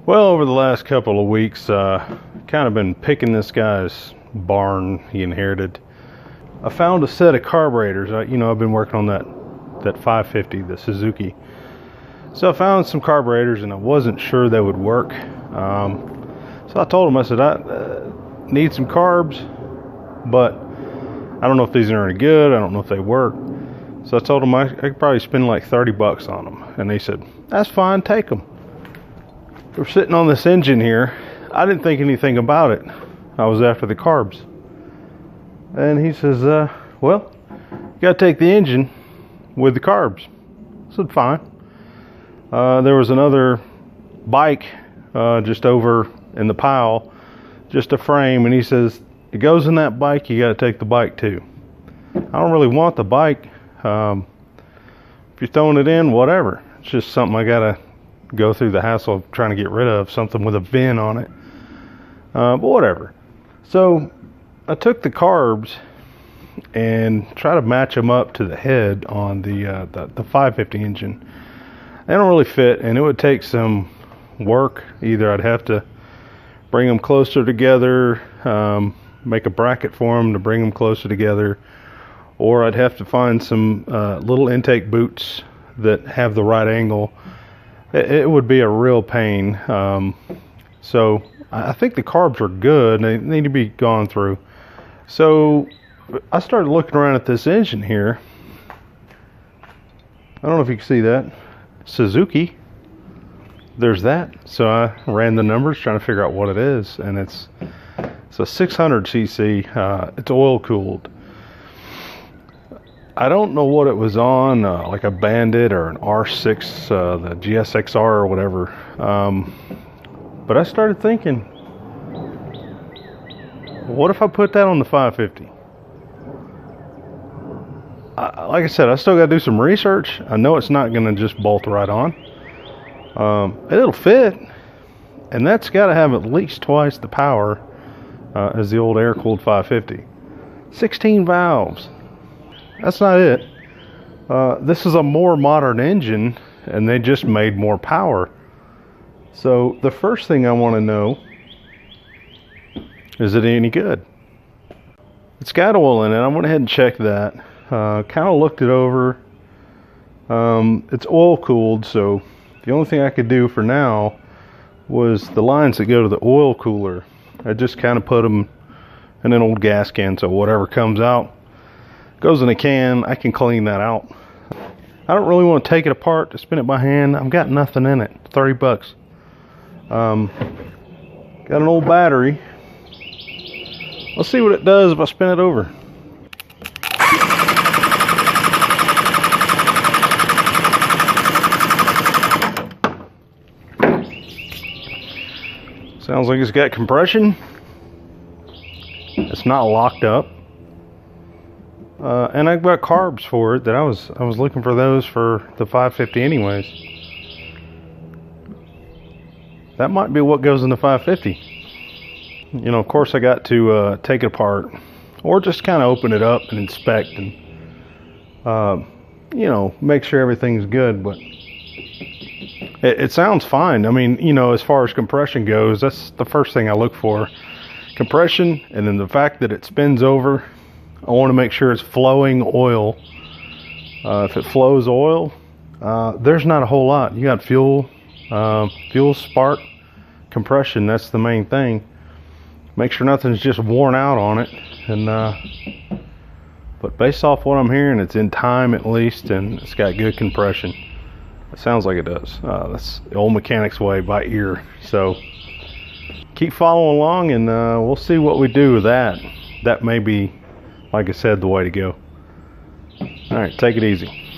Well, over the last couple of weeks, kind of been picking this guy's barn he inherited. I found a set of carburetors. I've been working on that 550, the Suzuki. So I found some carburetors, and I wasn't sure they would work. So I told him, I said, I need some carbs, but I don't know if these are any good. I don't know if they work. So I told him I could probably spend like 30 bucks on them. And they said, that's fine, take them. We're sitting on this engine here. I didn't think anything about it. I was after the carbs. And he says, well, you got to take the engine with the carbs. I said, fine. There was another bike just over in the pile, just a frame. And he says, it goes in that bike, you got to take the bike too. I don't really want the bike. If you're throwing it in, whatever. It's just something I got to go through the hassle of trying to get rid of, something with a VIN on it, but whatever. So I took the carbs and try to match them up to the head on the 550 engine. They don't really fit, and it would take some work. Either I'd have to bring them closer together, make a bracket for them to bring them closer together, or I'd have to find some little intake boots that have the right angle. It would be a real pain. So I think the carbs are good. They need to be gone through. So I started looking around at this engine here. I don't know if you can see that. Suzuki. There's that. So I ran the numbers trying to figure out what it is. And it's a 600cc. It's oil cooled. I don't know what it was on, like a Bandit or an R6, the GSXR or whatever. But I started thinking, what if I put that on the 550? Like I said, I still got to do some research. I know it's not going to just bolt right on. It'll fit, and that's got to have at least twice the power as the old air-cooled 550. 16 valves. That's not it. This is a more modern engine, and they just made more power. So the first thing I want to know, is it any good? It's got oil in it. I went ahead and checked that. Kind of looked it over. It's oil cooled, so the only thing I could do for now was the lines that go to the oil cooler. I just kind of put them in an old gas can, so whatever comes out goes in a can. I can clean that out. I don't really want to take it apart to spin it by hand. I've got nothing in it. 30 bucks. Got an old battery. Let's see what it does if I spin it over. Sounds like it's got compression. It's not locked up. And I've got carbs for it that I was looking for those for the 550 anyways. That might be what goes in the 550. Of course I got to take it apart, or just kind of open it up and inspect and make sure everything's good. But it sounds fine. I mean, as far as compression goes, that's the first thing I look for. Compression, and then the fact that it spins over. I want to make sure it's flowing oil. If it flows oil, there's not a whole lot. You got fuel, spark, compression. That's the main thing. Make sure nothing's just worn out on it. And but based off what I'm hearing, it's in time at least, and it's got good compression. It sounds like it does. That's the old mechanic's way, by ear. So keep following along, and we'll see what we do with that. That may be, like I said, the way to go. All right, take it easy.